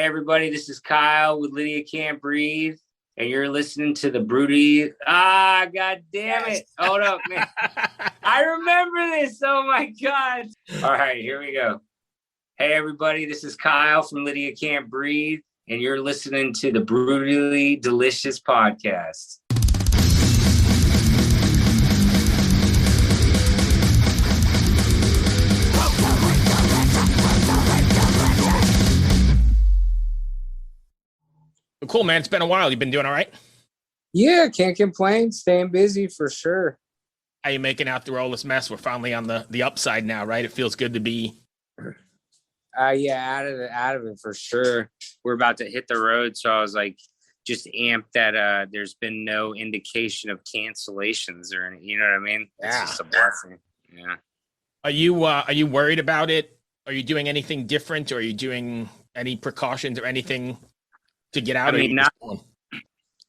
everybody, this is Kyle with Lydia Can't Breathe, and you're listening to the Broody. God damn it. Hold up, man. I remember this. Oh, my God. All right, here we go. Hey, everybody, this is Kyle from Lydia Can't Breathe, and you're listening to the Brutally Delicious Podcast. Cool, man. It's been a while. You've been doing all right? Yeah, can't complain. Staying busy for sure. How you making out through all this mess? We're finally on the upside now, right? It feels good to be. Yeah, out of it for sure. We're about to hit the road, so I was like, just amped that there's been no indication of cancellations or any, you know what I mean? It's just a blessing. Yeah. Are you worried about it? Are you doing anything different, or are you doing any precautions or anything to get out? I mean,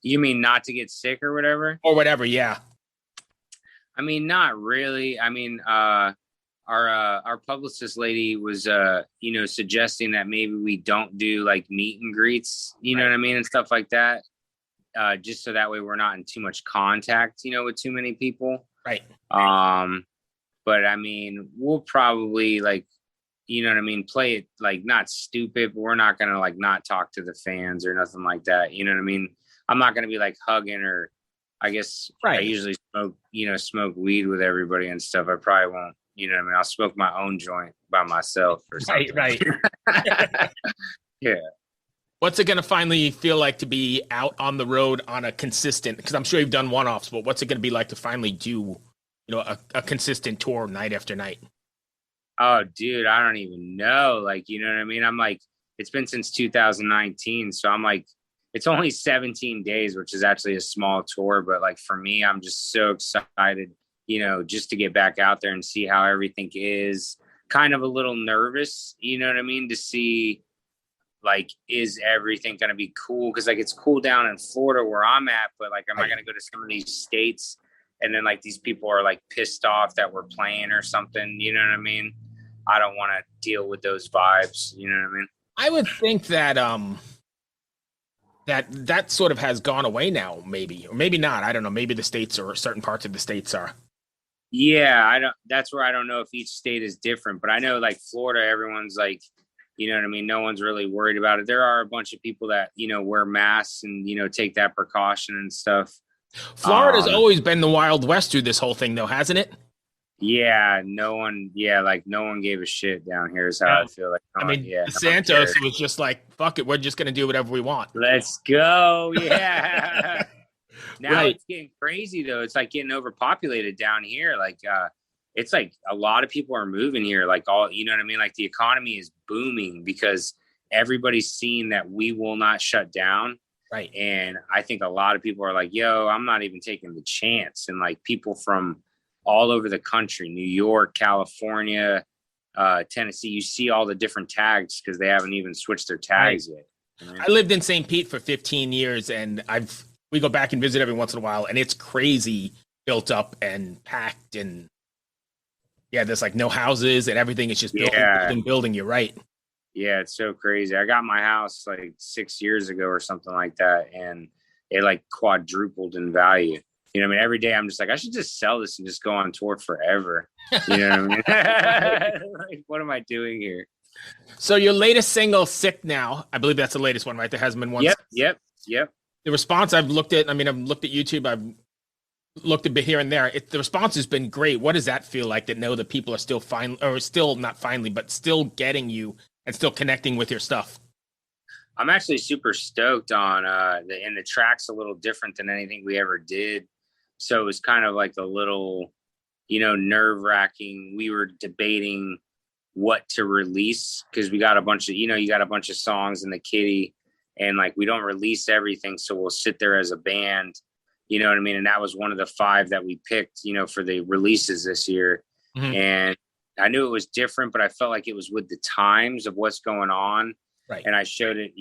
you mean not to get sick or whatever? Or whatever, yeah. I mean, not really. I mean, our publicist lady was, suggesting that maybe we don't do like meet and greets, you know what I mean? And stuff like that. Just so that way we're not in too much contact, with too many people. Right. But I mean, we'll probably play it like not stupid, but we're not going to like not talk to the fans or nothing like that. You know what I mean? I'm not going to be like hugging or I guess I usually smoke weed with everybody and stuff. I probably won't, I'll smoke my own joint by myself or something. Right. Yeah. What's it going to finally feel like to be out on the road on a consistent, because I'm sure you've done one-offs, but what's it going to be like to finally do, a consistent tour night after night? Oh, dude, I don't even know. Like, you know what I mean? I'm like, it's been since 2019. So I'm like, it's only 17 days, which is actually a small tour. But like, for me, I'm just so excited, just to get back out there and see how everything is. Kind of a little nervous, you know what I mean? To see, like, is everything going to be cool? Because like, it's cool down in Florida where I'm at. But like, am I going to go to some of these states and then like these people are like pissed off that we're playing or something? You know what I mean? I don't want to deal with those vibes. You know what I mean? I would think that that sort of has gone away now, maybe, or maybe not. I don't know. Maybe the states or certain parts of the states are. Yeah, that's where I don't know if each state is different, but I know like Florida, everyone's like, you know what I mean? No one's really worried about it. There are a bunch of people that, wear masks and, take that precaution and stuff. Florida's always been the Wild West through this whole thing, though, hasn't it? Yeah, no one gave a shit down here is how I feel like. DeSantis was just like, fuck it, we're just going to do whatever we want. Let's go, yeah. Now It's getting crazy, though. It's like getting overpopulated down here. Like, it's like a lot of people are moving here. Like, all, you know what I mean? Like, the economy is booming because everybody's seeing that we will not shut down. Right. And I think a lot of people are like, yo, I'm not even taking the chance. And like people from all over the country, New York, California, Tennessee, you see all the different tags because they haven't even switched their tags yet. I lived in St. Pete for 15 years and we go back and visit every once in a while and it's crazy built up and packed and there's like no houses and everything is just building. You're right. Yeah, it's so crazy. I got my house like 6 years ago or something like that and it like quadrupled in value. You know what I mean? Every day I'm just like, I should just sell this and just go on tour forever. You know what I mean? Like, what am I doing here? So your latest single, Sick Now, I believe that's the latest one, right? There hasn't been one. Yep. The response I've looked at YouTube, I've looked a bit here and there. The response has been great. What does that feel like to know that people are still not finally, but still getting you and still connecting with your stuff? I'm actually super stoked on the track's a little different than anything we ever did. So it was kind of like a little, nerve wracking. We were debating what to release because we got a bunch of, you got a bunch of songs in the kitty and like, we don't release everything. So we'll sit there as a band, you know what I mean? And that was one of the 5 that we picked, for the releases this year. Mm-hmm. And I knew it was different, but I felt like it was with the times of what's going on. Right. And I showed it,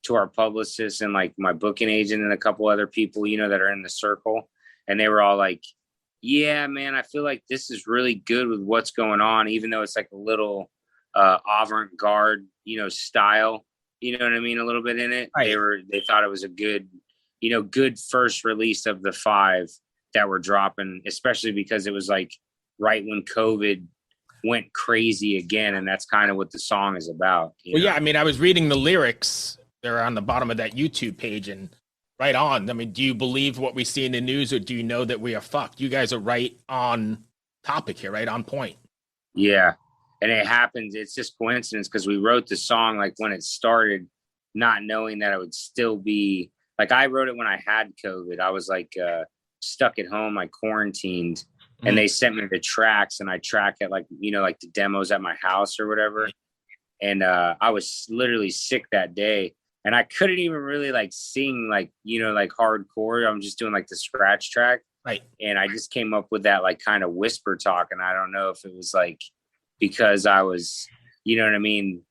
to our publicist and like my booking agent and a couple other people, that are in the circle. And they were all like, yeah, man, I feel like this is really good with what's going on, even though it's like a little avant-garde, style. you know what I mean, a little bit in it. Right. They thought it was a good, good first release of the 5 that were dropping, especially because it was like right when COVID went crazy again, and that's kind of what the song is about. Yeah, I mean, I was reading the lyrics. They're on the bottom of that YouTube page, and right on. I mean, do you believe what we see in the news, or do you know that we are fucked? You guys are right on topic here, right on point. Yeah, and it happens. It's just coincidence because we wrote the song like when it started, not knowing that it would still be like I wrote it when I had COVID. I was like stuck at home, like quarantined, and they sent me the tracks, and I track it like like the demos at my house or whatever. And I was literally sick that day, and I couldn't even really like sing like like hardcore. I'm just doing like the scratch track, right? And I just came up with that like kind of whisper talk, and I don't know if it was like because I was what I mean,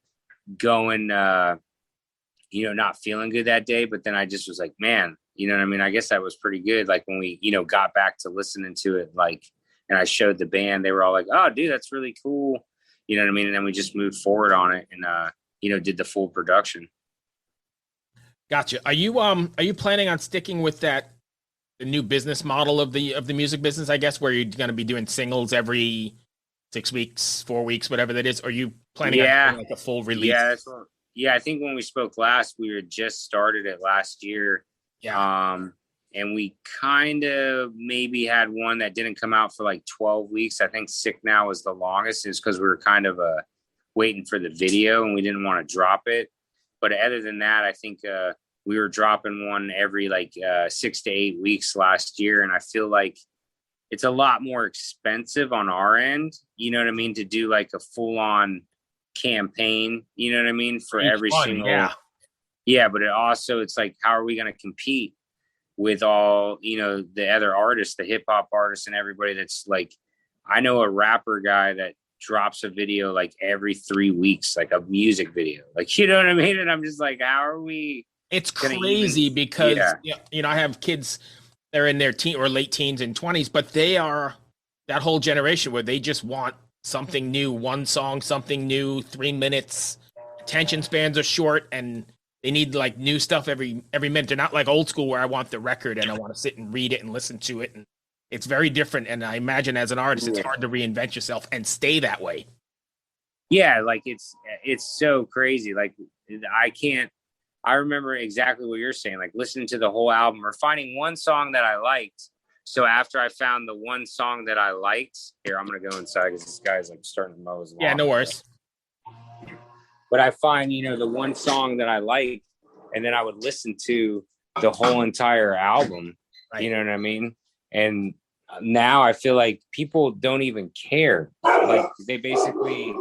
going not feeling good that day, but then I just was like, man, what I mean, I guess that was pretty good. Like when we got back to listening to it, like, and I showed the band, they were all like, oh dude, that's really cool. You know what I mean? And then we just moved forward on it and, did the full production. Gotcha. Are you planning on sticking with the new business model of the music business, I guess, where you're going to be doing singles every 6 weeks, 4 weeks, whatever that is? Are you planning on doing like a full release? Yeah. I think when we spoke last, we had just started it last year. Yeah. And we kind of maybe had one that didn't come out for like 12 weeks. I think Sick Now was the longest, is because we were kind of waiting for the video and we didn't want to drop it. But other than that, I think we were dropping one every like 6 to 8 weeks last year. And I feel like it's a lot more expensive on our end, you know what I mean, to do like a full on campaign, you know what I mean, for every single. Yeah, but it's like, how are we going to compete with all the other artists, the hip hop artists and everybody that's like, I know a rapper guy that drops a video like every 3 weeks, like a music video, like, you know what I mean? And I'm just like, how are we? It's crazy because I have kids, they're in their teen or late teens and 20s, but they are that whole generation where they just want something new, one song, something new, 3 minutes, attention spans are short, and they need like new stuff every minute. They're not like old school where I want the record and I want to sit and read it and listen to it. And it's very different. And I imagine as an artist, it's hard to reinvent yourself and stay that way. Yeah, like it's so crazy. Like I remember exactly what you're saying, like listening to the whole album or finding one song that I liked. So after I found the one song that I liked, here, I'm going to go inside because this guy's like starting to mow his lawn. Yeah, no worries. But I find, the one song that I liked, and then I would listen to the whole entire album, you know what I mean? And now I feel like people don't even care. Like they basically,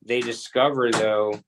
they discover though,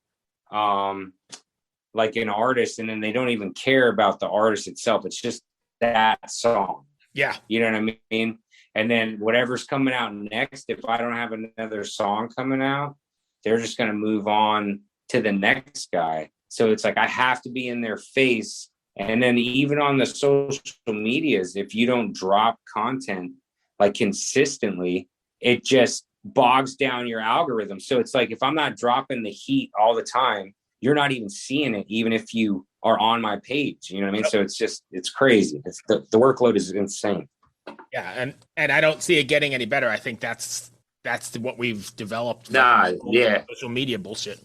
like an artist, and then they don't even care about the artist itself. It's just that song. Yeah. You know what I mean? And then whatever's coming out next, if I don't have another song coming out, they're just going to move on to the next guy. So it's like, I have to be in their face. And then even on the social medias, if you don't drop content like consistently, it just bogs down your algorithm. So it's like, if I'm not dropping the heat all the time, you're not even seeing it, even if you are on my page. You know what I mean? So it's crazy. It's the workload is insane. Yeah, and I don't see it getting any better. I think that's what we've developed. Social media bullshit.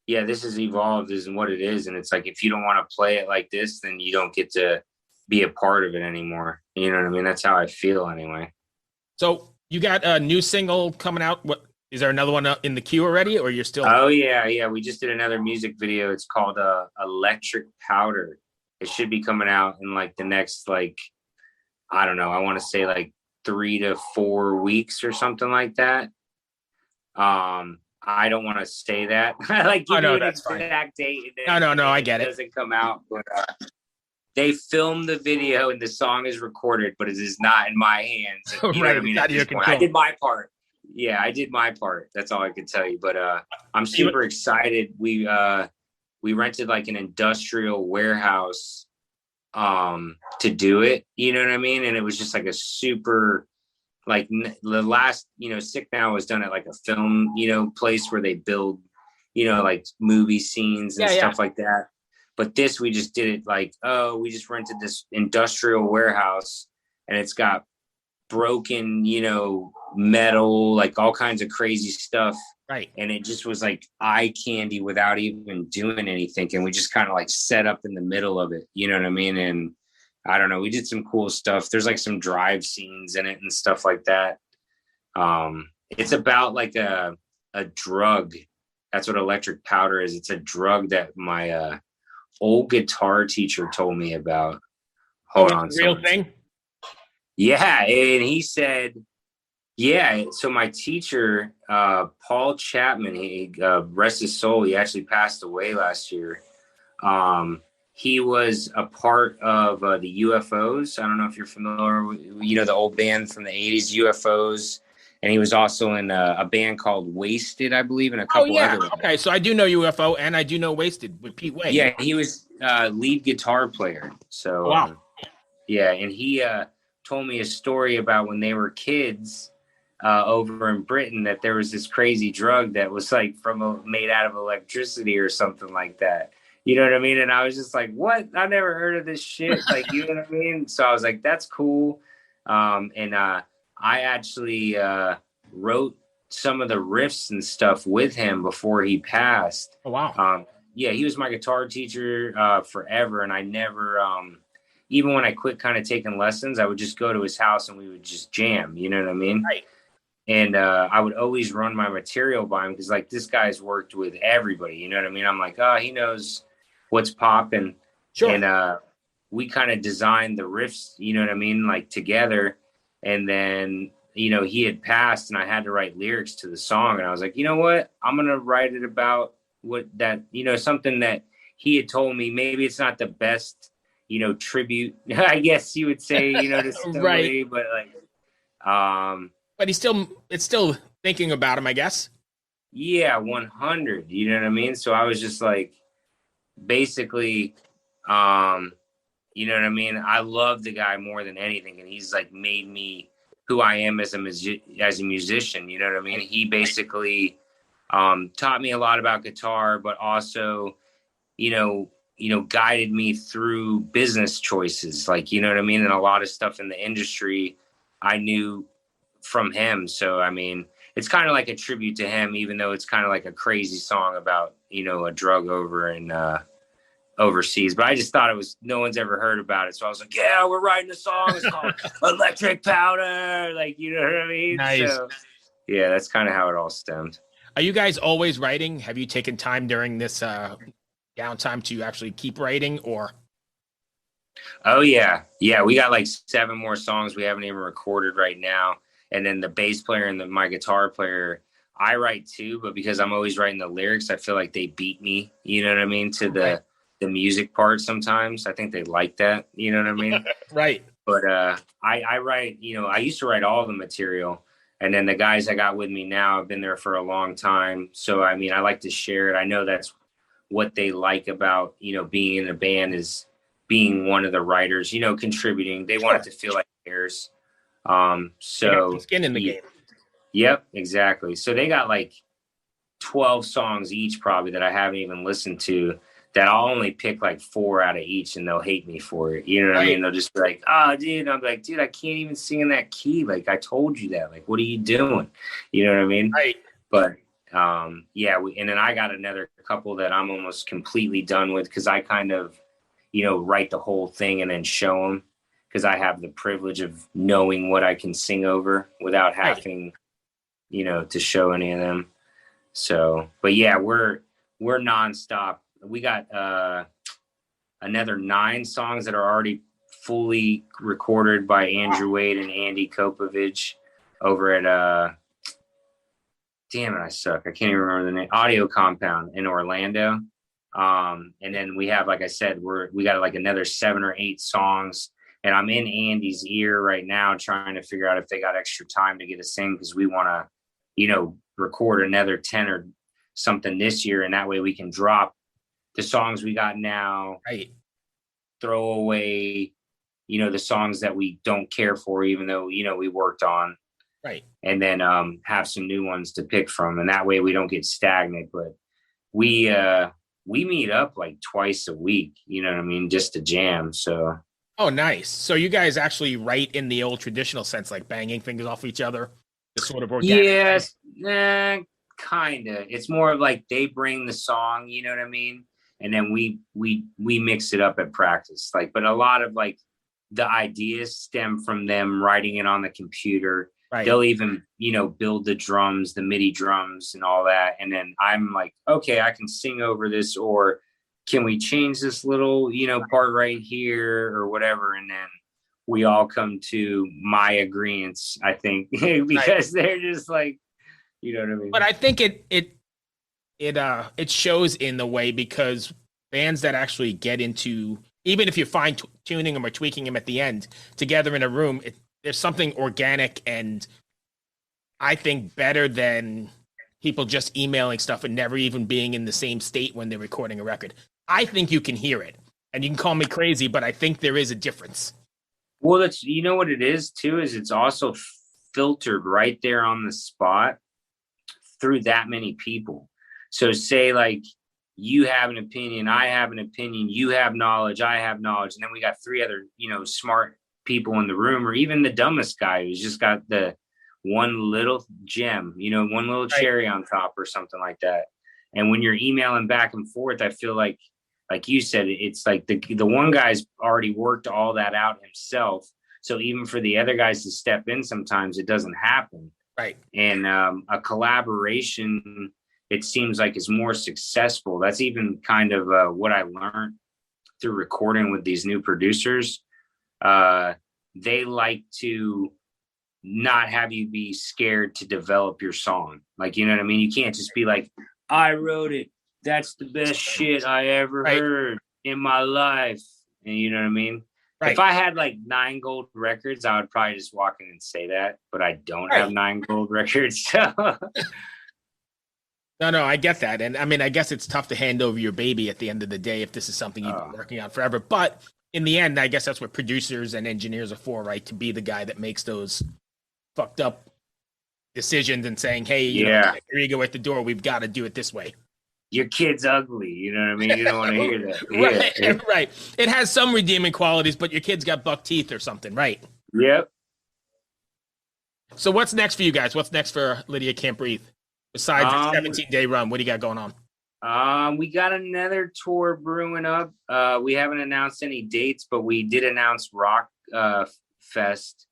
Yeah, this has evolved, is what it is, and it's like, if you don't want to play it like this, then you don't get to be a part of it anymore. You know what I mean? That's how I feel anyway. So you got a new single coming out. What is there another one in the queue already, or you're still? Oh yeah. We just did another music video. It's called Electric Powder. It should be coming out in like the next I don't know. I want to say like 3 to 4 weeks or something like that. I don't want to say that. Like, give you an exact date. No, I get it. It doesn't come out, but they filmed the video and the song is recorded, but it is not in my hands. You know what I mean? I did my part. Yeah, I did my part. That's all I can tell you. But I'm super excited. We rented like an industrial warehouse to do it, you know what I mean? And it was just like a super, like the last, Sick Now was done at like a film, place where they build like movie scenes and Yeah. stuff like that. But this, we just did it like, oh, we just rented this industrial warehouse and it's got broken, metal, like all kinds of crazy stuff. Right. And it just was like eye candy without even doing anything. And we just kind of like set up in the middle of it. You know what I mean? And I don't know, we did some cool stuff. There's like some drive scenes in it and stuff like that. It's about like a drug. That's what electric powder is. It's a drug that my old guitar teacher told me about. Hold on. Real thing? Yeah. And he said, yeah. So my teacher, Paul Chapman, he rest his soul. He actually passed away last year. He was a part of the UFOs. I don't know if you're familiar with, the old band from the 80s, UFOs. And he was also in a band called Wasted, I believe, and a couple other ones. Okay, so I do know UFO and I do know Wasted with Pete Way. Yeah, he was lead guitar player. So, wow. Yeah, and he told me a story about when they were kids over in Britain, that there was this crazy drug that was like made out of electricity or something like that. You know what I mean? And I was just like, what? I never heard of this shit. Like, you know what I mean? So I was like, that's cool. I actually wrote some of the riffs and stuff with him before he passed. Oh, wow. Yeah, he was my guitar teacher forever. And I never, even when I quit kind of taking lessons, I would just go to his house and we would just jam. You know what I mean? Right. And I would always run my material by him because, like, this guy's worked with everybody. You know what I mean? I'm like, oh, he knows what's popping. Sure. And we kind of designed the riffs, you know what I mean, like together. And then, he had passed and I had to write lyrics to the song. And I was like, you know what? I'm going to write it about something that he had told me. Maybe it's not the best, tribute, I guess you would say, to somebody, right. But like, but it's still thinking about him, I guess. Yeah, 100. You know what I mean? So I was just like, basically, you know what I mean? I love the guy more than anything, and he's like made me who I am as a musician. You know what I mean? He basically taught me a lot about guitar, but also, guided me through business choices. Like, you know what I mean? And a lot of stuff in the industry I knew from him. So, I mean, it's kind of like a tribute to him, even though it's kind of like a crazy song about, a drug over in overseas. But I just thought no one's ever heard about it. So I was like, yeah, we're writing a song. It's called Electric Powder. Like, you know what I mean? Nice. So, yeah, that's kind of how it all stemmed. Are you guys always writing? Have you taken time during this downtime to actually keep writing, or? Oh, yeah. Yeah, we got like 7 more songs we haven't even recorded right now. And then the bass player and my guitar player, I write too, but because I'm always writing the lyrics, I feel like they beat me, you know what I mean, to the music part sometimes. I think they like that, you know what I mean? Right. But I write, I used to write all the material. And then the guys I got with me now have been there for a long time. So, I mean, I like to share it. I know that's what they like about, being in a band is being one of the writers, contributing. They want it to feel like theirs. So skin in the game. Yep, exactly. So they got like 12 songs each probably that I haven't even listened to, that I'll only pick like 4 out of each, and they'll hate me for it. You know what I mean? They'll just be like, oh, dude. I'm like, dude, I can't even sing in that key. Like, I told you that. Like, what are you doing? You know what I mean? Right. But yeah, and then I got another couple that I'm almost completely done with, because I kind of, write the whole thing and then show them, because I have the privilege of knowing what I can sing over without having, to show any of them. So, but yeah, we're nonstop. We got another 9 songs that are already fully recorded by Andrew Wade and Andy Kopovich over at damn it, I suck. I can't even remember the name. Audio Compound in Orlando. And then we have, like I said, we got like another 7 or 8 songs, and I'm in Andy's ear right now trying to figure out if they got extra time to get us in, because we want to, record another 10 or something this year, and that way we can drop the songs we got now, right, throw away, the songs that we don't care for, even though, we worked on, right, and then have some new ones to pick from, and that way we don't get stagnant. But we meet up like twice a week, you know what I mean, just to jam. So Oh, nice. So you guys actually write in the old traditional sense, like banging things off each other, the sort of organic thing. yes, kind of. It's more of like they bring the song, you know what I mean, and then we mix it up at practice. Like, but a lot of like the ideas stem from them writing it on the computer. Right. They'll even, build the drums, the MIDI drums and all that. And then I'm like, okay, I can sing over this, or can we change this little, part right here or whatever? And then we all come to my agreements, I think, because Right. they're just like, you know what I mean? But I think it shows in the way, because bands that actually get into, even if you're fine tuning them or tweaking them at the end together in a room, there's something organic and I think better than people just emailing stuff and never even being in the same state when they're recording a record. I think you can hear it, and you can call me crazy, but I think there is a difference. Well, that's, what it is too, is it's also filtered right there on the spot through that many people. So say like you have an opinion, I have an opinion, you have knowledge, I have knowledge, and then we got three other, smart people in the room, or even the dumbest guy who's just got the one little gem, one little cherry on top or something like that. And when you're emailing back and forth, I feel like you said, it's like the one guy's already worked all that out himself. So even for the other guys to step in, sometimes it doesn't happen. Right. And a collaboration, it seems like, is more successful. That's even kind of what I learned through recording with these new producers. They like to not have you be scared to develop your song. Like, you know what I mean? You can't just be like, I wrote it. That's the best shit I ever heard in my life. And you know what I mean? Right. If I had like 9 gold records, I would probably just walk in and say that, but I don't have 9 gold records. So. No, I get that. And I mean, I guess it's tough to hand over your baby at the end of the day if this is something you've been working on forever. But in the end, I guess that's what producers and engineers are for, right? To be the guy that makes those fucked up decisions and saying, hey, you know, here you go at the door. We've got to do it this way. Your kid's ugly. You know what I mean? You don't want to hear that. Right. It has some redeeming qualities, but your kid's got buck teeth or something, right? Yep. So what's next for you guys? What's next for Lydia Can't Breathe? Besides the 17-day run, what do you got going on? We got another tour brewing up. We haven't announced any dates, but we did announce Rock Fest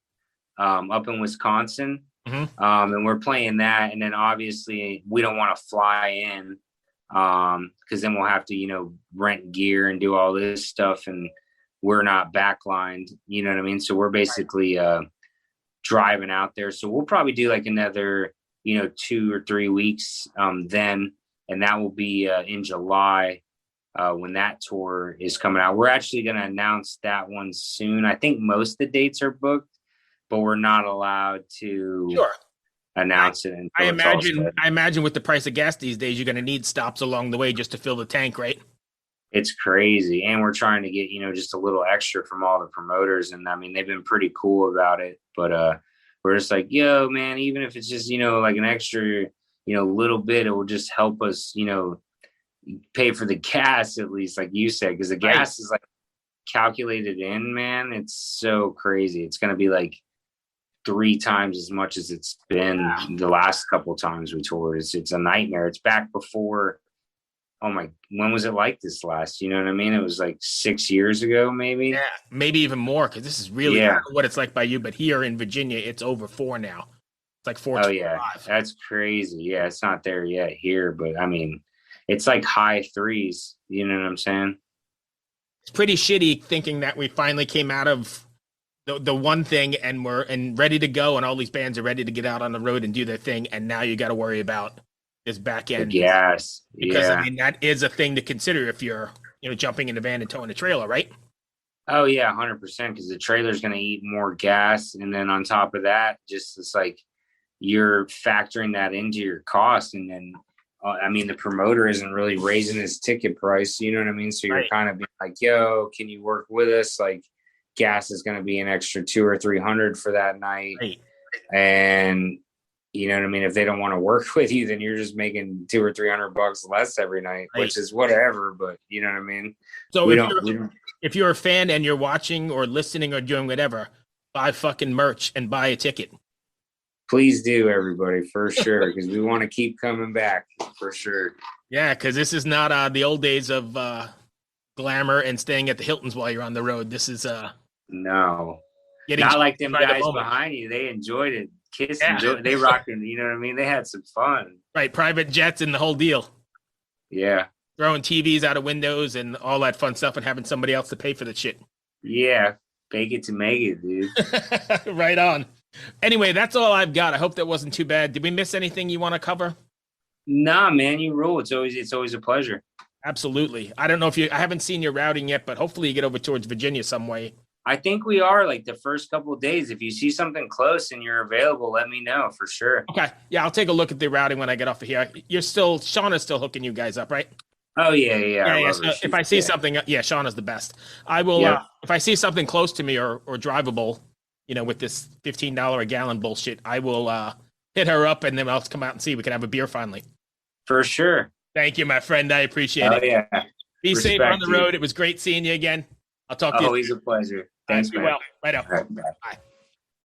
up in Wisconsin. Mm-hmm. And we're playing that. And then obviously we don't want to fly in because then we'll have to, rent gear and do all this stuff. And we're not backlined, you know what I mean? So we're basically driving out there. So we'll probably do like another 2 or 3 weeks then, and that will be in July when that tour is coming out. We're actually going to announce that one soon. I think most of the dates are booked, but we're not allowed to announce it. I imagine with the price of gas these days, you're going to need stops along the way just to fill the tank, right? It's crazy. And we're trying to get, just a little extra from all the promoters. And I mean, they've been pretty cool about it, but we're just like, yo, man, even if it's just, like an extra, little bit, it will just help us, pay for the gas, at least, like you said, because the gas is like calculated in, man. It's so crazy. It's going to be like 3 times as much as it's been the last couple times we toured. It's a nightmare. It's back before. When was it like this last? You know what I mean? It was like 6 years ago, maybe. Yeah, maybe even more, because this is really what it's like by you. But here in Virginia, it's over 4 now. It's like 4. Oh yeah, that's crazy. Yeah, it's not there yet here, but I mean, it's like high 3s. You know what I'm saying? It's pretty shitty thinking that we finally came out of the one thing and we're ready to go, and all these bands are ready to get out on the road and do their thing, and now you got to worry about this back end. Yes. Because I mean, that is a thing to consider if you're, jumping in the van and towing a trailer, right? Oh yeah, 100%. Because the trailer's going to eat more gas, and then on top of that, just it's like you're factoring that into your cost, and then I mean, the promoter isn't really raising his ticket price. You know what I mean? So you're kind of being like, "Yo, can you work with us?" Like, gas is going to be an extra $200 or $300 for that night, and you know what I mean? If they don't want to work with you, then you're just making $200 or $300 less every night, Right. which is whatever. But you know what I mean? So if you're a fan and you're watching or listening or doing whatever, buy fucking merch and buy a ticket. Please do, everybody, for sure, because we want to keep coming back for sure. Yeah, because this is not the old days of glamour and staying at the Hiltons while you're on the road. This is no, not like them guys behind you. They enjoyed it. They rocked it. You know what I mean? They had some fun. Right, private jets and the whole deal. Yeah. Throwing TVs out of windows and all that fun stuff and having somebody else to pay for the shit. Yeah, bake it to make it, dude. Right on. Anyway, that's all I've got. I hope that wasn't too bad. Did we miss anything you want to cover? Nah, man, you rule. It's always a pleasure. Absolutely. I don't know I haven't seen your routing yet, but hopefully you get over towards Virginia some way. I think we are, like, the first couple of days. If you see something close and you're available, let me know for sure. Okay. Yeah, I'll take a look at the routing when I get off of here. Shauna's still hooking you guys up, right? Oh, yeah. So if I see something, Shauna's the best. I will, if I see something close to me or drivable, with this $15 a gallon bullshit, I will hit her up and then I'll come out and see. We can have a beer finally. For sure. Thank you, my friend. I appreciate it. Yeah. Be safe on the road. It was great seeing you again. I'll talk to you. Always a pleasure. Thanks, man. Well. Right up. Bye.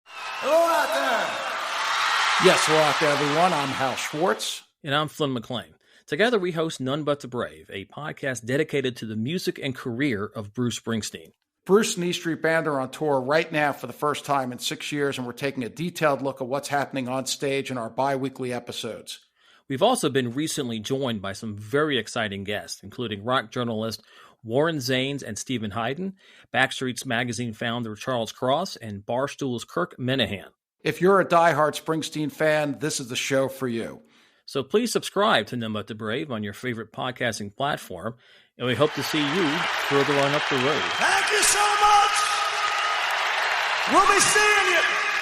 Hello out there. Yes, hello out there, everyone. I'm Hal Schwartz. And I'm Flynn McLean. Together, we host None But the Brave, a podcast dedicated to the music and career of Bruce Springsteen. Bruce and E Street Band are on tour right now for the first time in 6 years, and we're taking a detailed look at what's happening on stage in our bi-weekly episodes. We've also been recently joined by some very exciting guests, including rock journalist Warren Zanes and Stephen Hayden, Backstreet's Magazine founder Charles Cross, and Barstool's Kirk Minahan. If you're a diehard Springsteen fan, this is the show for you. So please subscribe to None But the Brave on your favorite podcasting platform, and we hope to see you further on up the road. Thank you so much. We'll be seeing you.